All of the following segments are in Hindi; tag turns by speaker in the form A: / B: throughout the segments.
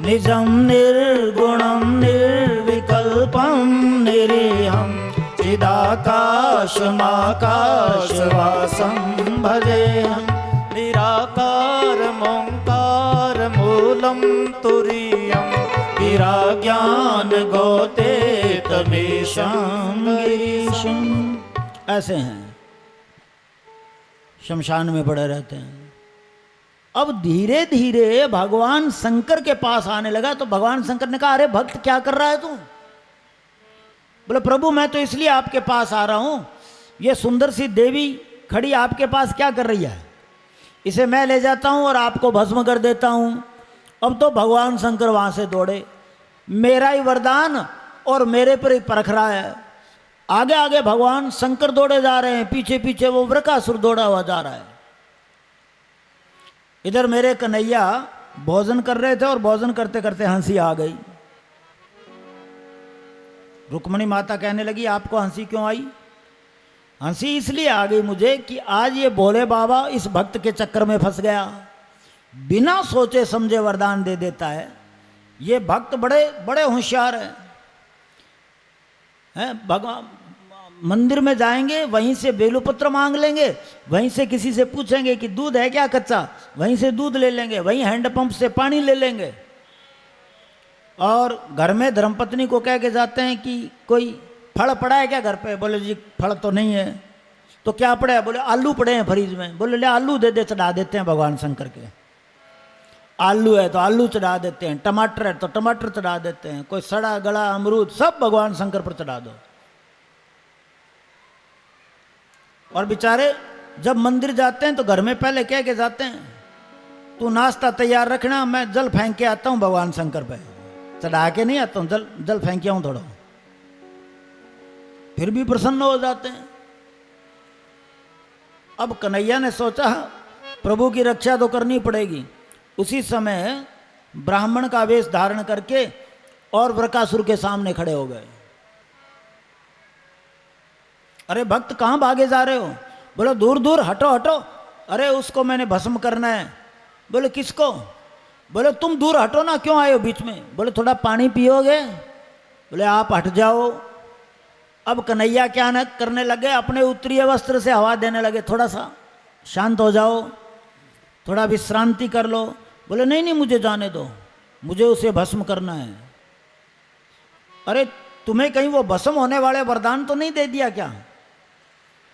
A: निजं निर्गुणं निर्विकल्पं निरीहं चिदाकाशमाकाशवासं भजेऽहं निराकारमोङ्कारमूलं तुरीयं गिराज्ञानगोतेतमीशं गिरीशं। ऐसे हैं, शमशान में पड़े रहते हैं। अब धीरे धीरे भगवान शंकर के पास आने लगा तो भगवान शंकर ने कहा, अरे भक्त क्या कर रहा है तू? बोले प्रभु मैं तो इसलिए आपके पास आ रहा हूं, ये सुंदर सी देवी खड़ी आपके पास क्या कर रही है? इसे मैं ले जाता हूं और आपको भस्म कर देता हूं। अब तो भगवान शंकर वहां से दौड़े, मेरा ही वरदान और मेरे पर ही परख रहा है। आगे आगे भगवान शंकर दौड़े जा रहे हैं, पीछे पीछे वो वृकासुर दौड़ा हुआ जा रहा है। इधर मेरे कन्हैया भोजन कर रहे थे और भोजन करते करते हंसी आ गई। रुक्मणी माता कहने लगी, आपको हंसी क्यों आई? हंसी इसलिए आ गई मुझे कि आज ये भोले बाबा इस भक्त के चक्कर में फंस गया, बिना सोचे समझे वरदान दे देता है। ये भक्त बड़े बड़े होशियार हैं। भगवान मंदिर में जाएंगे, वहीं से बेलूपत्र मांग लेंगे, वहीं से किसी से पूछेंगे कि दूध है क्या कच्चा, वहीं से दूध ले लेंगे, वहीं हैंडपंप से पानी ले लेंगे। और घर में धर्मपत्नी को कह के जाते हैं कि कोई फल पड़ा है क्या घर पे? बोले जी फल तो नहीं है। तो क्या पड़ा है? बोले आलू पड़े हैं फ्रिज में। बोले ले आलू दे दे, चढ़ा देते हैं भगवान शंकर के। आलू है तो आलू चढ़ा देते हैं, टमाटर है तो टमाटर चढ़ा देते हैं, कोई सड़ा गला अमरूद सब भगवान शंकर पर चढ़ा दो। और बेचारे जब मंदिर जाते हैं तो घर में पहले कह के जाते हैं, तू नाश्ता तैयार रखना, मैं जल फेंक के आता हूं भगवान शंकर पे, चढ़ा के नहीं आता हूं, जल फेंक के आऊं थोड़ा। फिर भी प्रसन्न हो जाते हैं। अब कन्हैया ने सोचा प्रभु की रक्षा तो करनी पड़ेगी। उसी समय ब्राह्मण का वेश धारण करके और वृकासुर के सामने खड़े हो गए। अरे भक्त कहां भागे जा रहे हो? बोलो दूर दूर हटो हटो। अरे उसको मैंने भस्म करना है। बोले किसको? बोले तुम दूर हटो ना, क्यों आए हो बीच में? बोले थोड़ा पानी पियोगे? बोले आप हट जाओ। अब कन्हैया क्या न करने लगे, अपने उत्तरीय वस्त्र से हवा देने लगे, थोड़ा सा शांत हो जाओ, थोड़ा विश्रांति कर लो। बोले नहीं नहीं मुझे जाने दो, मुझे उसे भस्म करना है। अरे तुम्हें कहीं वो भस्म होने वाले वरदान तो नहीं दे दिया क्या?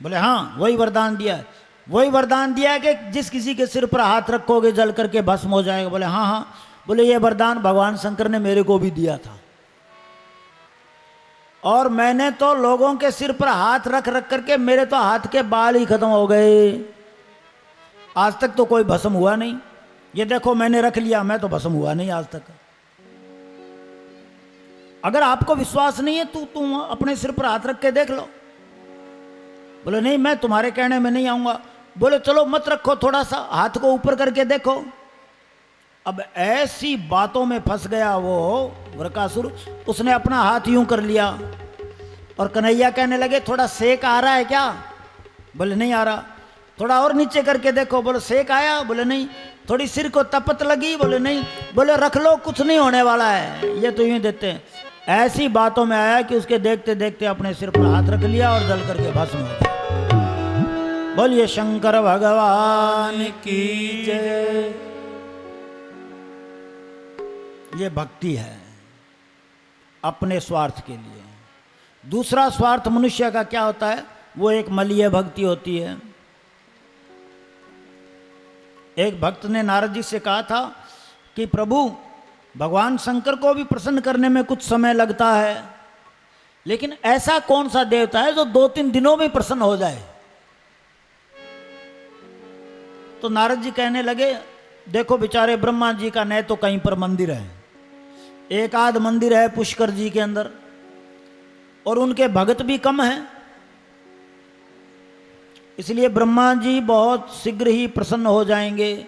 A: बोले हाँ वही वरदान दिया है। वही वरदान दिया है कि जिस किसी के सिर पर हाथ रखोगे जल करके भस्म हो जाएगा। बोले हाँ हाँ। बोले ये वरदान भगवान शंकर ने मेरे को भी दिया था, और मैंने तो लोगों के सिर पर हाथ रख रख करके मेरे तो हाथ के बाल ही खत्म हो गए, आज तक तो कोई भस्म हुआ नहीं। ये देखो मैंने रख लिया, मैं तो भस्म हुआ नहीं आज तक। अगर आपको विश्वास नहीं है तो तुम अपने सिर पर हाथ रख के देख लो। बोले नहीं मैं तुम्हारे कहने में नहीं आऊंगा। बोले चलो मत रखो, थोड़ा सा हाथ को ऊपर करके देखो। अब ऐसी बातों में फंस गया वो वृकासुर, उसने अपना हाथ यूं कर लिया और कन्हैया कहने लगे थोड़ा सेक आ रहा है क्या? बोले नहीं आ रहा। थोड़ा और नीचे करके देखो। बोले सेक आया? बोले नहीं। थोड़ी सिर को तपत लगी? बोले नहीं। बोले रख लो, कुछ नहीं होने वाला है, ये तो यूं देते हैं। ऐसी बातों में आया कि उसके देखते देखते अपने सिर पर हाथ रख लिया और जल करके भस्म हो गया। बोलिए शंकर भगवान की जय। ये भक्ति है अपने स्वार्थ के लिए। दूसरा स्वार्थ मनुष्य का क्या होता है? वो एक मलीय भक्ति होती है। एक भक्त ने नारद जी से कहा था कि प्रभु भगवान शंकर को भी प्रसन्न करने में कुछ समय लगता है, लेकिन ऐसा कौन सा देवता है जो 2-3 दिनों में प्रसन्न हो जाए? तो नारद जी कहने लगे देखो बेचारे ब्रह्मा जी का न तो कहीं पर मंदिर है, एक आध मंदिर है पुष्कर जी के अंदर, और उनके भगत भी कम हैं, इसलिए ब्रह्मा जी बहुत शीघ्र ही प्रसन्न हो जाएंगे।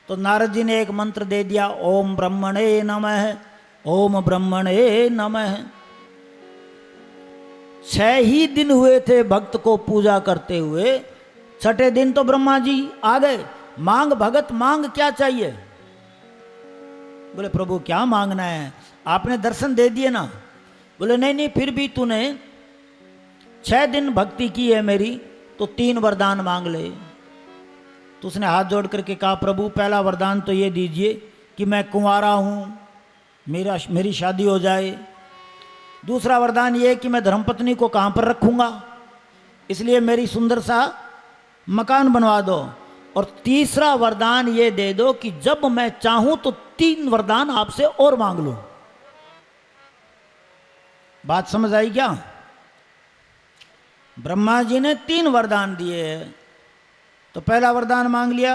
A: तो नारद जी ने एक मंत्र दे दिया, ओम ब्रह्मणे नमः, ओम ब्रह्मणे नमः। 6 ही दिन हुए थे भक्त को पूजा करते हुए, 6ठे दिन तो ब्रह्मा जी आ गए। मांग भगत मांग, क्या चाहिए? बोले प्रभु क्या मांगना है, आपने दर्शन दे दिए ना। बोले नहीं नहीं, फिर भी तूने 6 दिन भक्ति की है मेरी, तो 3 वरदान मांग ले। तो उसने हाथ जोड़ करके कहा प्रभु पहला वरदान तो ये दीजिए कि मैं कुंवारा हूँ, मेरी शादी हो जाए। दूसरा वरदान ये कि मैं धर्मपत्नी को कहाँ पर रखूँगा, इसलिए मेरी सुंदर सा मकान बनवा दो। और तीसरा वरदान ये दे दो कि जब मैं चाहूँ तो 3 वरदान आपसे और मांग लूँ। बात समझ आई क्या? ब्रह्मा जी ने 3 वरदान दिए। तो पहला वरदान मांग लिया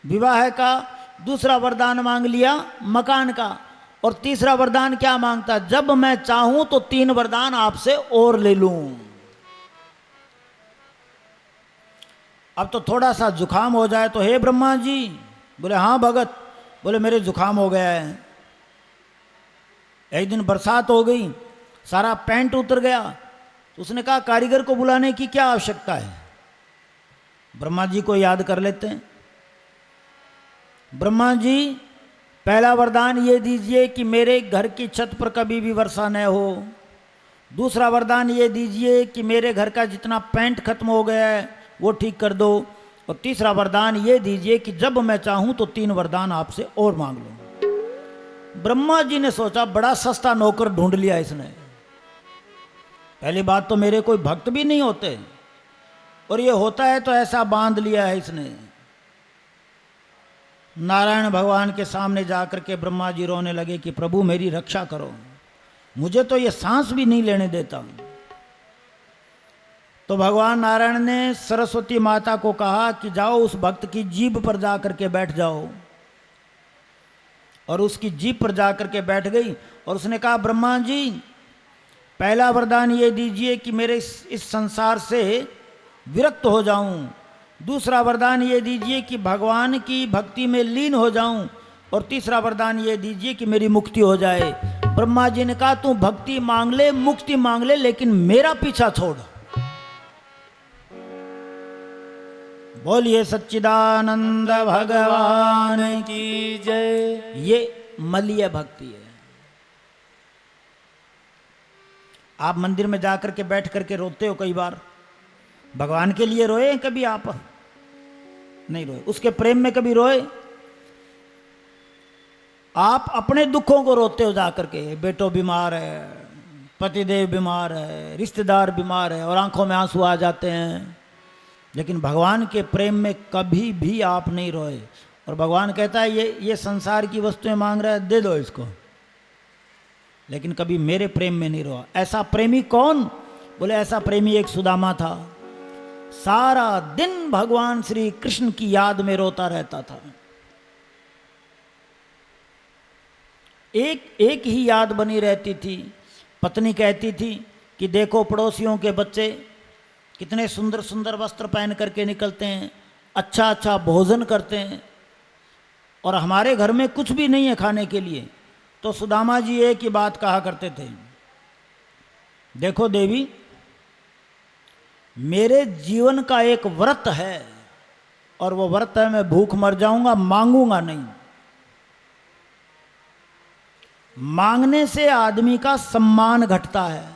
A: विवाह का, दूसरा वरदान मांग लिया मकान का, और तीसरा वरदान क्या मांगता, जब मैं चाहूं तो 3 वरदान आपसे और ले लूं। अब तो थोड़ा सा जुकाम हो जाए तो हे ब्रह्मा जी। बोले हाँ भगत। बोले मेरे जुकाम हो गया है। एक दिन बरसात हो गई, सारा पैंट उतर गया। तो उसने कहा कारीगर को बुलाने की क्या आवश्यकता है, ब्रह्मा जी को याद कर लेते हैं। ब्रह्मा जी पहला वरदान ये दीजिए कि मेरे घर की छत पर कभी भी वर्षा न हो। दूसरा वरदान ये दीजिए कि मेरे घर का जितना पेंट खत्म हो गया है वो ठीक कर दो। और तीसरा वरदान ये दीजिए कि जब मैं चाहूं तो 3 वरदान आपसे और मांग लूं। ब्रह्मा जी ने सोचा बड़ा सस्ता नौकर ढूंढ लिया इसने। पहली बात तो मेरे कोई भक्त भी नहीं होते, और ये होता है तो ऐसा बांध लिया है इसने। नारायण भगवान के सामने जाकर के ब्रह्मा जी रोने लगे कि प्रभु मेरी रक्षा करो, मुझे तो ये सांस भी नहीं लेने देता। तो भगवान नारायण ने सरस्वती माता को कहा कि जाओ उस भक्त की जीभ पर जाकर के बैठ जाओ। और उसकी जीभ पर जाकर के बैठ गई और उसने कहा ब्रह्मा जी पहला वरदान ये दीजिए कि मेरे इस संसार से विरक्त हो जाऊं। दूसरा वरदान ये दीजिए कि भगवान की भक्ति में लीन हो जाऊं। और तीसरा वरदान ये दीजिए कि मेरी मुक्ति हो जाए। ब्रह्मा जी ने कहा तू भक्ति मांग ले, मुक्ति मांग ले, लेकिन मेरा पीछा छोड़। बोलिए सच्चिदानंद भगवान की जय। ये मलीय भक्ति है। आप मंदिर में जाकर के बैठ करके रोते हो, कई बार भगवान के लिए रोए, कभी आप नहीं रोए, उसके प्रेम में कभी रोए? आप अपने दुखों को रोते हो जाकर के, बेटो बीमार है, पतिदेव बीमार है, रिश्तेदार बीमार है, और आंखों में आंसू आ जाते हैं। लेकिन भगवान के प्रेम में कभी भी आप नहीं रोए। और भगवान कहता है ये संसार की वस्तुएं मांग रहा है, दे दो इसको, लेकिन कभी मेरे प्रेम में नहीं रोआ। ऐसा प्रेमी कौन? बोले ऐसा प्रेमी एक सुदामा था, सारा दिन भगवान श्री कृष्ण की याद में रोता रहता था। एक ही याद बनी रहती थी। पत्नी कहती थी कि देखो पड़ोसियों के बच्चे कितने सुंदर सुंदर वस्त्र पहन करके निकलते हैं, अच्छा अच्छा भोजन करते हैं, और हमारे घर में कुछ भी नहीं है खाने के लिए। तो सुदामा जी एक ही बात कहा करते थे, देखो देवी मेरे जीवन का एक व्रत है, और वो व्रत है मैं भूख मर जाऊंगा, मांगूंगा नहीं। मांगने से आदमी का सम्मान घटता है।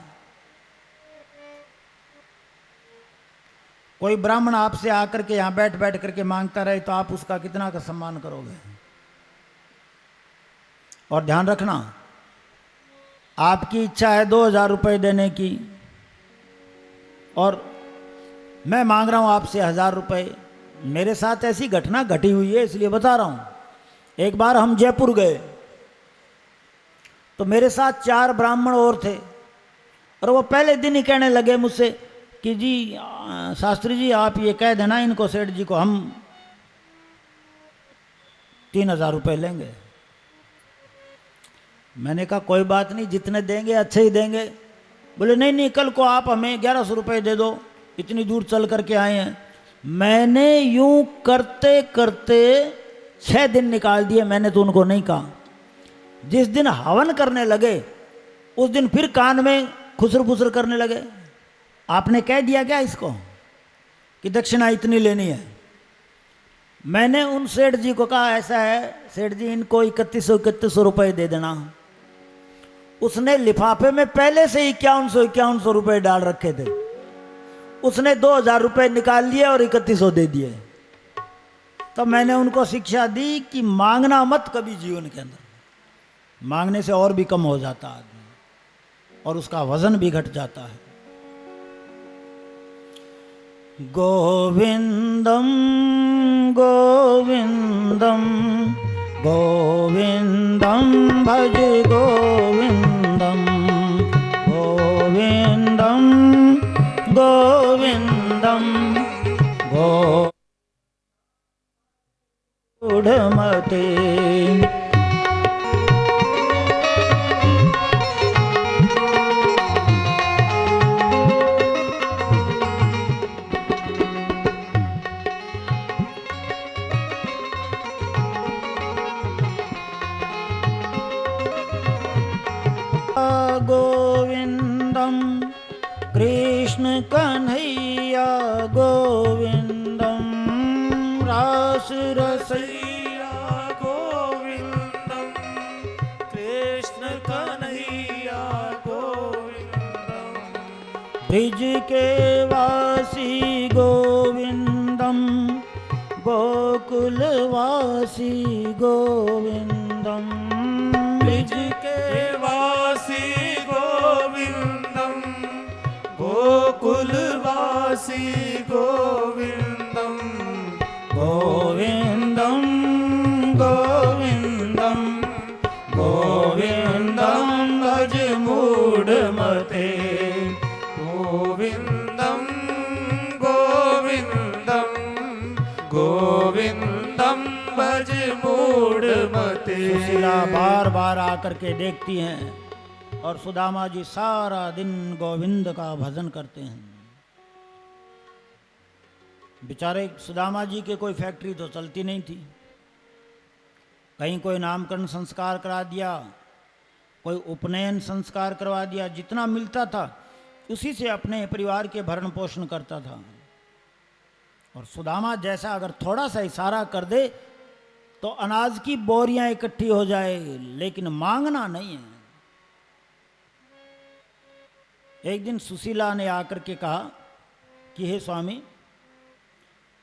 A: कोई ब्राह्मण आपसे आकर के यहां बैठ बैठ करके मांगता रहे तो आप उसका कितना का सम्मान करोगे? और ध्यान रखना, आपकी इच्छा है 2000 रुपये देने की, और मैं मांग रहा हूं आपसे 1000 रुपये। मेरे साथ ऐसी घटना घटी हुई है, इसलिए बता रहा हूं। एक बार हम जयपुर गए तो मेरे साथ 4 ब्राह्मण और थे, और वो पहले दिन ही कहने लगे मुझसे कि जी शास्त्री जी आप ये कह देना इनको, सेठ जी को, हम 3000 रुपये लेंगे। मैंने कहा कोई बात नहीं, जितने देंगे अच्छे ही देंगे। बोले नहीं नहीं, कल को आप हमें 1100 रुपये दे दो, इतनी दूर चल करके आए हैं। मैंने यूं करते करते 6 दिन निकाल दिए। मैंने तो उनको नहीं कहा। जिस दिन हवन करने लगे उस दिन फिर कान में खुसर फुसर करने लगे, आपने कह दिया क्या इसको कि दक्षिणा इतनी लेनी है? मैंने उन सेठ जी को कहा ऐसा है सेठ जी, इनको 3100 रुपये दे देना। उसने लिफाफे में पहले से 5100 रुपये डाल रखे थे। उसने 2000 रुपये निकाल लिए और 3100 दे दिए। तो मैंने उनको शिक्षा दी कि मांगना मत कभी जीवन के अंदर। मांगने से और भी कम हो जाता आदमी और उसका वजन भी घट जाता है। गोविंदम गोविंदम गोविंदम भज गोविंदम गोविंदम गोविंदम गूढ़मते। गोविंदम कृष्ण कन्हैया गोविंदम रास रसैया
B: गोविंदम कृष्ण कन्हैया गोविंदम
A: ब्रिज के वासी गोविंदम गोकुलवासी गोविंदम
B: ब्रिज के वासी गोविंदम गोकुलवासी गोविंदम
A: गोविंदम गोविंदम गोविंदम भज मूढ़मते।
B: गोविंदम गोविंदम गोविंदम भज मूढ़मते।
A: सुशीला बार बार आकर के देखती हैं और सुदामा जी सारा दिन गोविंद का भजन करते हैं। बेचारे सुदामा जी के कोई फैक्ट्री तो चलती नहीं थी। कहीं कोई नामकरण संस्कार करा दिया, कोई उपनयन संस्कार करवा दिया, जितना मिलता था उसी से अपने परिवार के भरण पोषण करता था। और सुदामा जैसा अगर थोड़ा सा इशारा कर दे तो अनाज की बोरियां इकट्ठी हो जाए, लेकिन मांगना नहीं है। एक दिन सुशीला ने आकर के कहा कि हे स्वामी,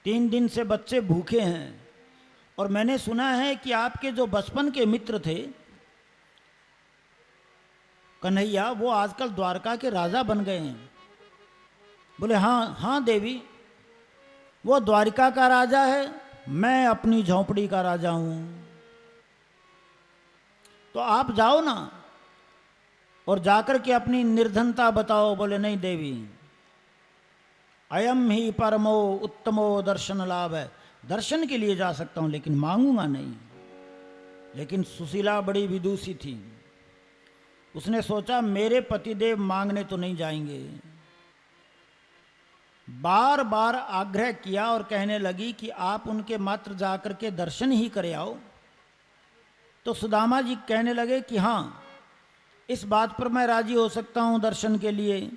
A: 3 दिन से बच्चे भूखे हैं और मैंने सुना है कि आपके जो बचपन के मित्र थे कन्हैया, वो आजकल द्वारका के राजा बन गए हैं। बोले हाँ हाँ देवी, वो द्वारिका का राजा है, मैं अपनी झोंपड़ी का राजा हूं। तो आप जाओ ना और जाकर के अपनी निर्धनता बताओ। बोले नहीं देवी, अयम ही परमो उत्तमो दर्शन लाभ है, दर्शन के लिए जा सकता हूं लेकिन मांगूंगा नहीं। लेकिन सुशीला बड़ी विदुषी थी। उसने सोचा मेरे पतिदेव मांगने तो नहीं जाएंगे। बार बार आग्रह किया और कहने लगी कि आप उनके मात्र जाकर के दर्शन ही करे आओ। तो सुदामा जी कहने लगे कि हाँ, इस बात पर मैं राजी हो सकता हूं दर्शन के लिए।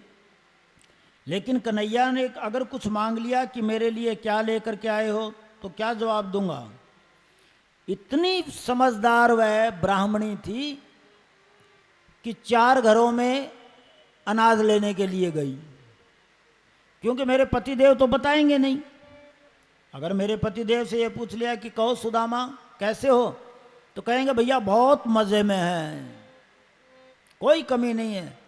A: लेकिन कन्हैया ने अगर कुछ मांग लिया कि मेरे लिए क्या लेकर के आए हो, तो क्या जवाब दूंगा। इतनी समझदार वह ब्राह्मणी थी कि 4 घरों में अनाज लेने के लिए गई, क्योंकि मेरे पतिदेव तो बताएंगे नहीं। अगर मेरे पतिदेव से ये पूछ लिया कि कहो सुदामा कैसे हो, तो कहेंगे भैया बहुत मजे में है, कोई कमी नहीं है,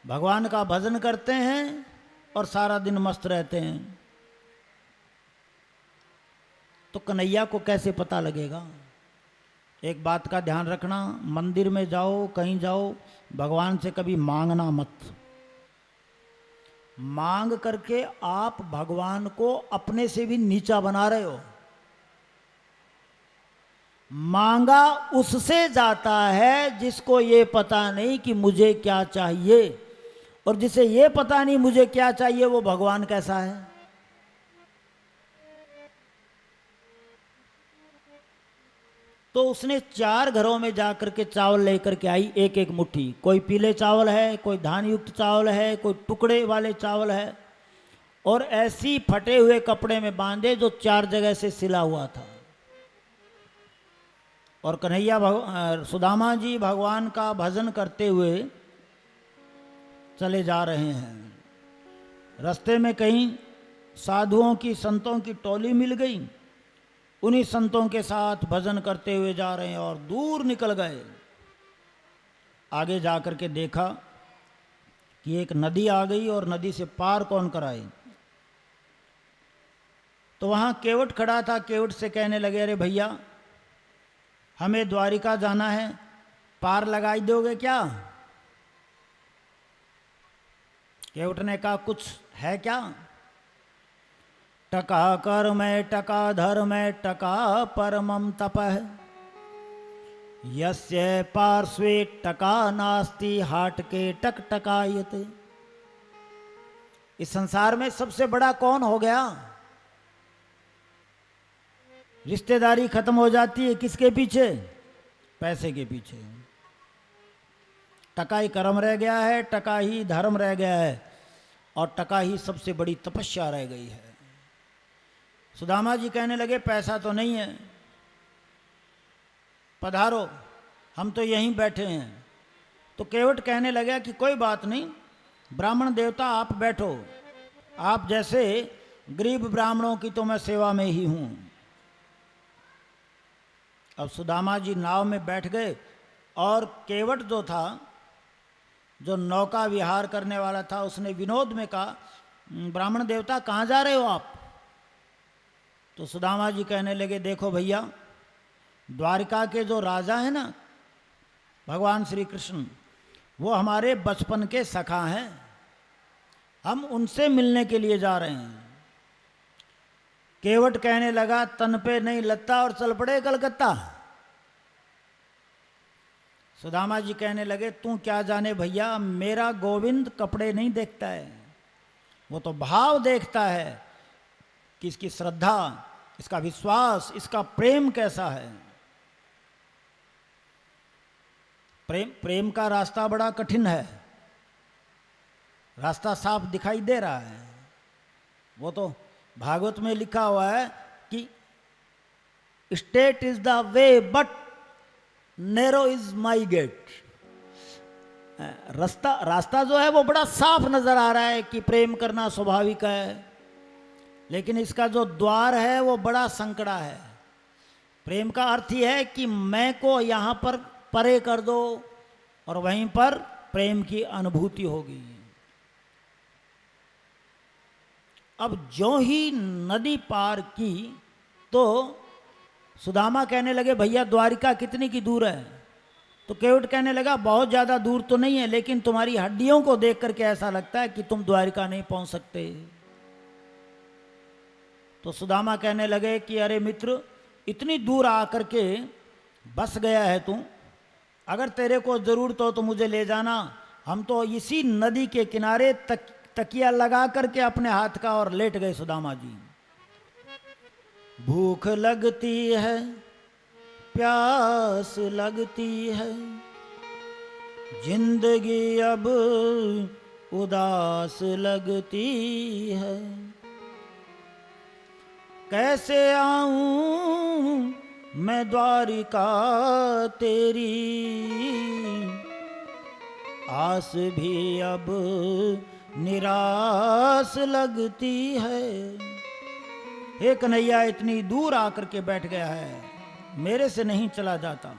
A: भगवान का भजन करते हैं और सारा दिन मस्त रहते हैं। तो कन्हैया को कैसे पता लगेगा। एक बात का ध्यान रखना, मंदिर में जाओ कहीं जाओ, भगवान से कभी मांगना मत। मांग करके आप भगवान को अपने से भी नीचा बना रहे हो। मांगा उससे जाता है जिसको ये पता नहीं कि मुझे क्या चाहिए, और जिसे ये पता नहीं मुझे क्या चाहिए वो भगवान कैसा है। तो उसने 4 घरों में जाकर के चावल लेकर के आई, एक एक मुट्ठी। कोई पीले चावल है, कोई धान युक्त चावल है, कोई टुकड़े वाले चावल है। और ऐसी फटे हुए कपड़े में बांधे जो 4 जगह से सिला हुआ था। और कन्हैया सुदामा जी भगवान का भजन करते हुए चले जा रहे हैं। रास्ते में कहीं साधुओं की संतों की टोली मिल गई, उन्हीं संतों के साथ भजन करते हुए जा रहे हैं और दूर निकल गए। आगे जाकर के देखा कि एक नदी आ गई और नदी से पार कौन कराए। तो वहाँ केवट खड़ा था। केवट से कहने लगे, अरे भैया हमें द्वारिका जाना है, पार लगाई दोगे क्या? केवट ने कहा, कुछ है क्या? टका कर मैं टका धर मैं टका परमम तपः यस्य पार्श्वे टका नास्ति हाट के टक टकायते। इस संसार में सबसे बड़ा कौन हो गया? रिश्तेदारी खत्म हो जाती है किसके पीछे? पैसे के पीछे। टका ही कर्म रह गया है, टका ही धर्म रह गया है और टका ही सबसे बड़ी तपस्या रह गई है। सुदामा जी कहने लगे, पैसा तो नहीं है, पधारो, हम तो यहीं बैठे हैं। तो केवट कहने लगा कि कोई बात नहीं, ब्राह्मण देवता आप बैठो, आप जैसे गरीब ब्राह्मणों की तो मैं सेवा में ही हूं। अब सुदामा जी नाव में बैठ गए और केवट जो था, जो नौका विहार करने वाला था, उसने विनोद में कहा, ब्राह्मण देवता कहाँ जा रहे हो आप? तो सुदामा जी कहने लगे, देखो भैया, द्वारिका के जो राजा है ना भगवान श्री कृष्ण, वो हमारे बचपन के सखा हैं, हम उनसे मिलने के लिए जा रहे हैं। केवट कहने लगा, तन पे नहीं लत्ता और चल पड़े कलकत्ता। सुदामा जी कहने लगे, तू क्या जाने भैया, मेरा गोविंद कपड़े नहीं देखता है, वो तो भाव देखता है कि इसकी श्रद्धा, इसका विश्वास, इसका प्रेम कैसा है। प्रेम का रास्ता बड़ा कठिन है, रास्ता साफ दिखाई दे रहा है। वो तो भागवत में लिखा हुआ है कि strait is the way but narrow is my gate. रास्ता जो है वो बड़ा साफ नजर आ रहा है कि प्रेम करना स्वाभाविक है, लेकिन इसका जो द्वार है वो बड़ा संकड़ा है। प्रेम का अर्थ ही है कि मैं को यहाँ पर परे कर दो और वहीं पर प्रेम की अनुभूति होगी। अब जो ही नदी पार की तो सुदामा कहने लगे, भैया द्वारिका कितनी की दूर है? तो केवट कहने लगा, बहुत ज़्यादा दूर तो नहीं है, लेकिन तुम्हारी हड्डियों को देख करके ऐसा लगता है कि तुम द्वारिका नहीं पहुंच सकते। तो सुदामा कहने लगे कि अरे मित्र, इतनी दूर आकर के बस गया है तू, अगर तेरे को ज़रूरत हो तो मुझे ले जाना, हम तो इसी नदी के किनारे तकिया लगा करके अपने हाथ का और लेट गए। सुदामा जी, भूख लगती है, प्यास लगती है, जिंदगी अब उदास लगती है, कैसे आऊं मैं द्वारिका तेरी, आस भी अब निराश लगती है। हे कन्हैया, इतनी दूर आकर के बैठ गया है, मेरे से नहीं चला जाता।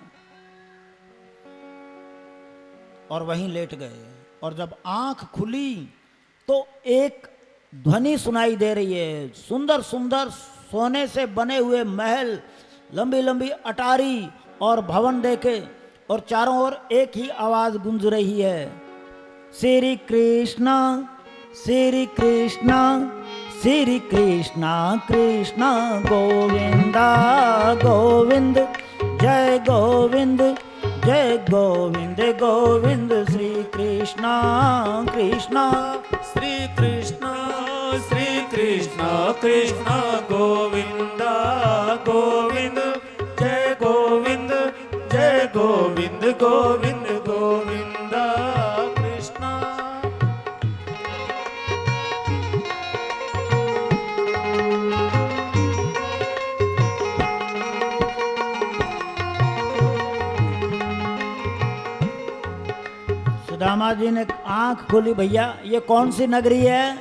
A: और वहीं लेट गए। और जब आंख खुली तो एक ध्वनि सुनाई दे रही है। सुंदर सुंदर सोने से बने हुए महल, लंबी लंबी अटारी और भवन देखे, और चारों ओर एक ही आवाज गूंज रही है, श्री कृष्णा श्री कृष्णा श्री कृष्णा कृष्णा गोविंदा गोविंद, जय गोविंद जय गोविंद गोविंद, श्री कृष्णा कृष्णा
B: श्री कृष्णा कृष्णा गोविंदा गोविंद, जय गोविंद जय गोविंद गोविंद गोविंदा कृष्णा।
A: सुदामा जी ने आंख खोली, भैया ये कौन सी नगरी है?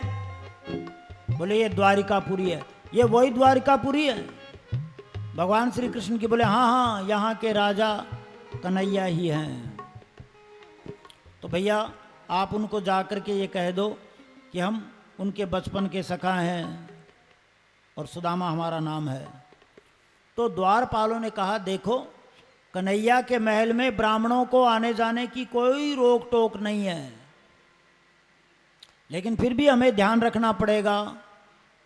A: बोले ये द्वारिकापुरी है। ये वही द्वारिकापुरी है? भगवान श्री कृष्ण की बोले हाँ हाँ, यहाँ के राजा कन्हैया ही हैं। तो भैया आप उनको जा कर के ये कह दो कि हम उनके बचपन के सखा हैं और सुदामा हमारा नाम है। तो द्वारपालों ने कहा देखो, कन्हैया के महल में ब्राह्मणों को आने जाने की कोई रोक टोक नहीं है, लेकिन फिर भी हमें ध्यान रखना पड़ेगा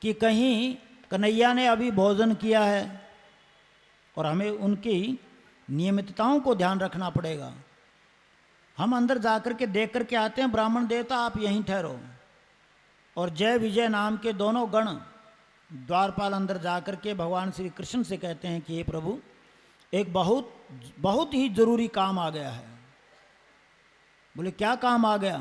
A: कि कहीं कन्हैया ने अभी भोजन किया है और हमें उनकी नियमितताओं को ध्यान रखना पड़ेगा। हम अंदर जाकर के देख कर के आते हैं, ब्राह्मण देवता आप यहीं ठहरो। और जय विजय नाम के दोनों गण द्वारपाल अंदर जाकर के भगवान श्री कृष्ण से कहते हैं कि हे प्रभु, एक बहुत ही जरूरी काम आ गया है। बोले क्या काम आ गया?